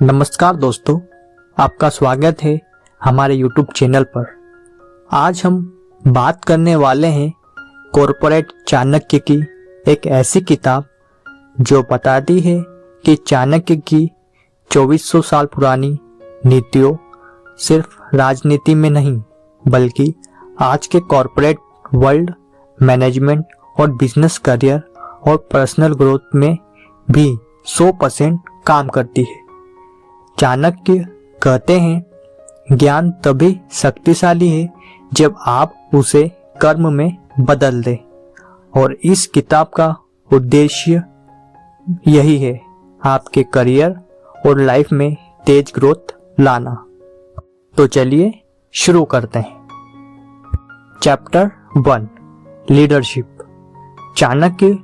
नमस्कार दोस्तों, आपका स्वागत है हमारे YouTube चैनल पर। आज हम बात करने वाले हैं कॉर्पोरेट चाणक्य की एक ऐसी किताब जो बताती है कि चाणक्य की 2400 साल पुरानी नीतियों सिर्फ राजनीति में नहीं बल्कि आज के कॉर्पोरेट वर्ल्ड, मैनेजमेंट और बिजनेस करियर और पर्सनल ग्रोथ में भी 100% काम करती है। चाणक्य कहते हैं, ज्ञान तभी शक्तिशाली है जब आप उसे कर्म में बदल दें, और इस किताब का उद्देश्य यही है, आपके करियर और लाइफ में तेज ग्रोथ लाना। तो चलिए शुरू करते हैं। Chapter 1, leadership. चाणक्य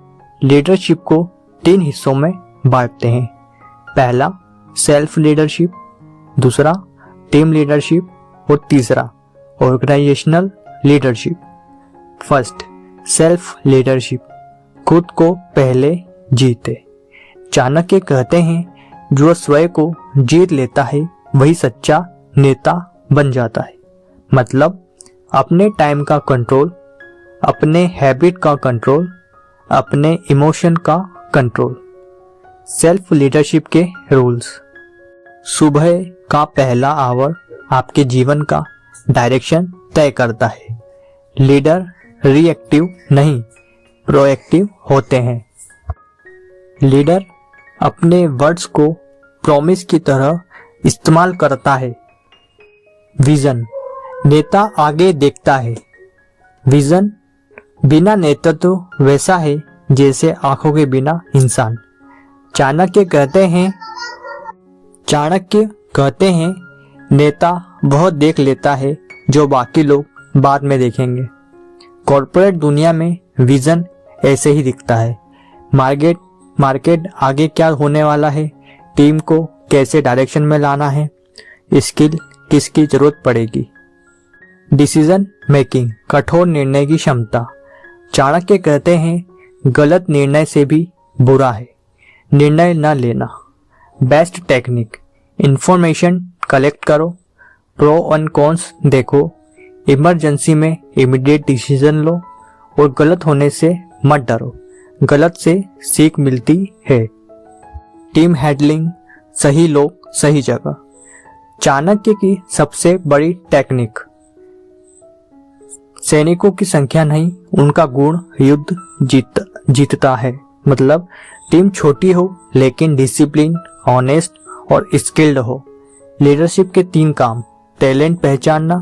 लीडरशिप को 3 हिस्सों में बांटते हैं। पहला सेल्फ लीडरशिप, दूसरा टीम लीडरशिप और तीसरा organisational leadership. First, self leadership, खुद को पहले जीते। चाणक्य कहते हैं, जो स्वयं को जीत लेता है वही सच्चा नेता बन जाता है। मतलब अपने टाइम का कंट्रोल, अपने हैबिट का कंट्रोल, अपने इमोशन का कंट्रोल। सेल्फ लीडरशिप के रूल्स। सुबह का पहला आवर आपके जीवन का डायरेक्शन तय करता है। लीडर रिएक्टिव नहीं, प्रोएक्टिव होते हैं। लीडर अपने वर्ड्स को प्रॉमिस की तरह इस्तेमाल करता है। विजन, नेता आगे देखता है। विजन बिना नेतृत्व वैसा है जैसे आंखों के बिना इंसान। चाणक्य कहते हैं नेता वह देख लेता है जो बाकी लोग बाद में देखेंगे। कॉर्पोरेट दुनिया में विजन ऐसे ही दिखता है। मार्केट आगे क्या होने वाला है, टीम को कैसे डायरेक्शन में लाना है, स्किल किसकी जरूरत पड़ेगी। डिसीजन मेकिंग, कठोर निर्णय की क्षमता। चाणक्य कहते हैं, गलत निर्णय से भी बुरा है निर्णय न लेना। बेस्ट टेक्निक, इंफॉर्मेशन कलेक्ट करो, प्रो एंड कॉन्स देखो, इमरजेंसी में इमीडिएट डिसीजन लो और गलत होने से मत डरो, गलत से सीख मिलती है। टीम हैंडलिंग, सही लोग सही जगह। चाणक्य की सबसे बड़ी टेक्निक, सैनिकों की संख्या नहीं उनका गुण युद्ध जीतता है। मतलब टीम छोटी हो लेकिन डिसिप्लिन, ऑनेस्ट और स्किल्ड हो। लीडरशिप के 3 काम, टैलेंट पहचानना,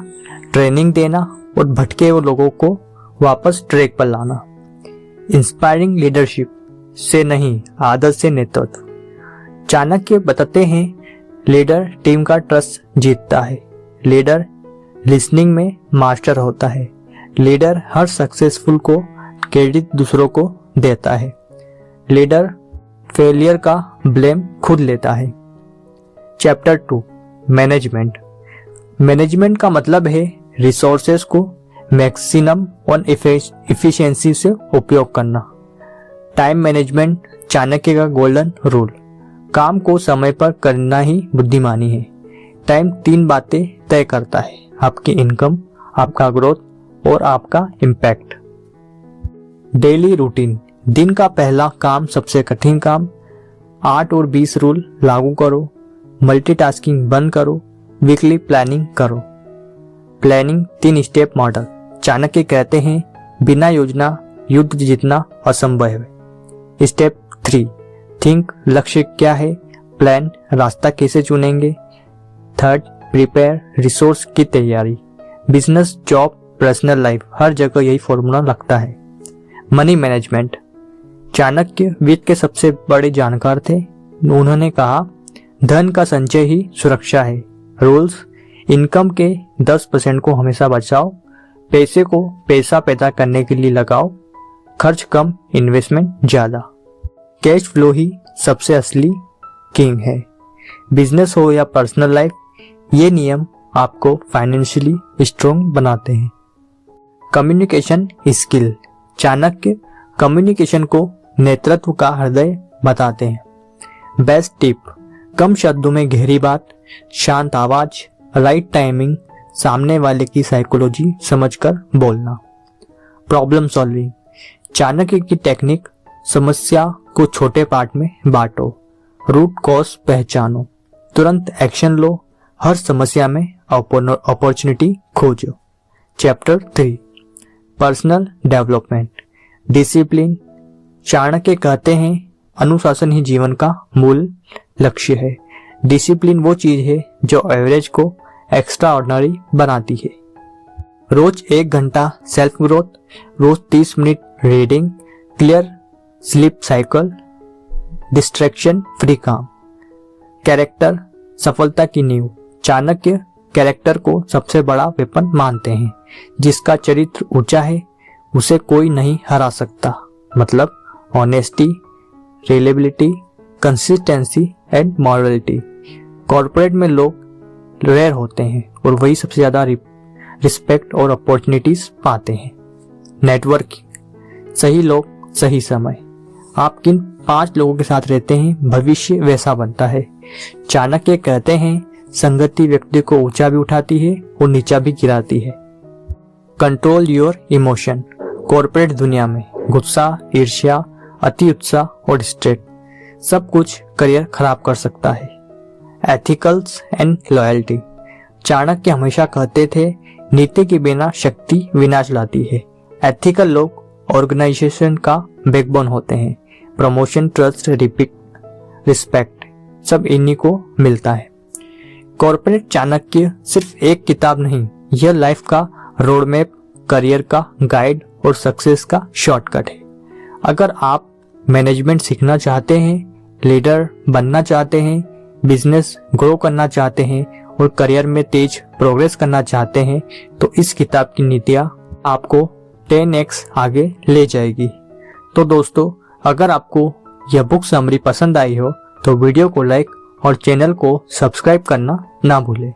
ट्रेनिंग देना और भटके हुए लोगों को वापस ट्रैक पर लाना। इंस्पायरिंग लीडरशिप से नहीं, आदत से नेतृत्व। चाणक्य बताते हैं, लीडर टीम का ट्रस्ट जीतता है। लीडर लिसनिंग में मास्टर होता है। लीडर हर सक्सेसफुल को क्रेडिट दूसरों को देता है। लीडर फेलियर का ब्लेम खुद लेता है। Chapter 2, management. मैनेजमेंट का मतलब है रिसोर्सेस को मैक्सिमम और एफिशिएंसी से उपयोग करना। टाइम मैनेजमेंट, चाणक्य का गोल्डन रूल, काम को समय पर करना ही बुद्धिमानी है। टाइम 3 बातें तय करता है, आपकी इनकम, आपका ग्रोथ और आपका इम्पैक्ट। डेली रूटीन, दिन का पहला काम सबसे कठिन काम। 8 और 20 रूल लागू करो। मल्टीटास्किंग बंद करो। वीकली प्लानिंग करो। Planning 3 step model. चाणक्य कहते हैं, बिना योजना युद्ध जीतना असंभव है। स्टेप 3, थिंक, लक्ष्य क्या है, प्लान, रास्ता कैसे चुनेंगे। 3rd, प्रिपेयर, रिसोर्स की तैयारी। बिजनेस, जॉब, पर्सनल लाइफ, हर जगह यही फॉर्मूला लगता है। Money management. चाणक्य वित्त के सबसे बड़े जानकार थे। उन्होंने कहा, धन का संचय ही सुरक्षा है। रूल्स, इनकम के 10% को हमेशा बचाओ। पैसे को पैसा पैदा करने के लिए लगाओ। खर्च कम, इन्वेस्टमेंट ज्यादा। कैश फ्लो ही सबसे असली किंग है। बिजनेस हो या पर्सनल लाइफ, ये नियम आपको फाइनेंशियली स्ट्रॉन्ग बनाते हैं। Communication skill. चाणक्य कम्युनिकेशन को नेतृत्व का हृदय बताते हैं। बेस्ट टिप, कम शब्दों में गहरी बात, शांत आवाज, राइट टाइमिंग, सामने वाले की साइकोलॉजी समझकर बोलना। प्रॉब्लम सॉल्विंग, चाणक्य की टेक्निक, समस्या को छोटे पार्ट में बांटो, रूट कॉज पहचानो, तुरंत एक्शन लो, हर समस्या में अपॉर्चुनिटी खोजो। Chapter 3, personal development, discipline. Chanakya कहते हैं अनुशासन ही जीवन का मूल लक्ष्य है। डिसिप्लिन वो चीज है जो एवरेज को एक्स्ट्रा ऑर्डिनरी बनाती है। रोज 1 घंटा सेल्फ ग्रोथ, रोज 30 minute reading, clear sleep cycle, distraction free काम। कैरेक्टर सफलता की नींव। चाणक्य कैरेक्टर को सबसे बड़ा वेपन मानते हैं। जिसका चरित्र ऊंचा है उसे कोई नहीं हरा सकता। मतलब honesty, reliability, consistency and morality. Corporate में लोग रेयर होते हैं और वही सबसे ज्यादा रिस्पेक्ट और अपॉर्चुनिटीज पाते हैं। नेटवर्किंग, सही लोग सही समय। आप किन 5 लोगों के साथ रहते हैं भविष्य वैसा बनता है। चाणक्य कहते हैं संगति व्यक्ति को ऊंचा भी उठाती है और नीचा भी गिराती है। Control your emotion. कॉर्पोरेट दुनिया में गुस्सा, ईर्ष्या, अति उत्साह और स्ट्रेस सब कुछ करियर खराब कर सकता है। एथिकल्स एंड लॉयल्टी। चाणक्य हमेशा कहते थे नीति के बिना शक्ति विनाश लाती है। एथिकल लोग ऑर्गेनाइजेशन का बैकबोन होते हैं। प्रमोशन, ट्रस्ट, रिस्पेक्ट सब इन्हीं को मिलता है। कॉर्पोरेट चाणक्य सिर्फ एक किताब नहीं, यह लाइफ का रोड मैप, करियर का गाइड और सक्सेस का शॉर्टकट है। अगर आप मैनेजमेंट सीखना चाहते हैं, लीडर बनना चाहते हैं, बिजनेस ग्रो करना चाहते हैं और करियर में तेज प्रोग्रेस करना चाहते हैं तो इस किताब की नीतियां आपको 10x आगे ले जाएगी। तो दोस्तों, अगर आपको यह बुक समरी पसंद आई हो तो वीडियो को लाइक और चैनल को सब्सक्राइब करना ना भूलें।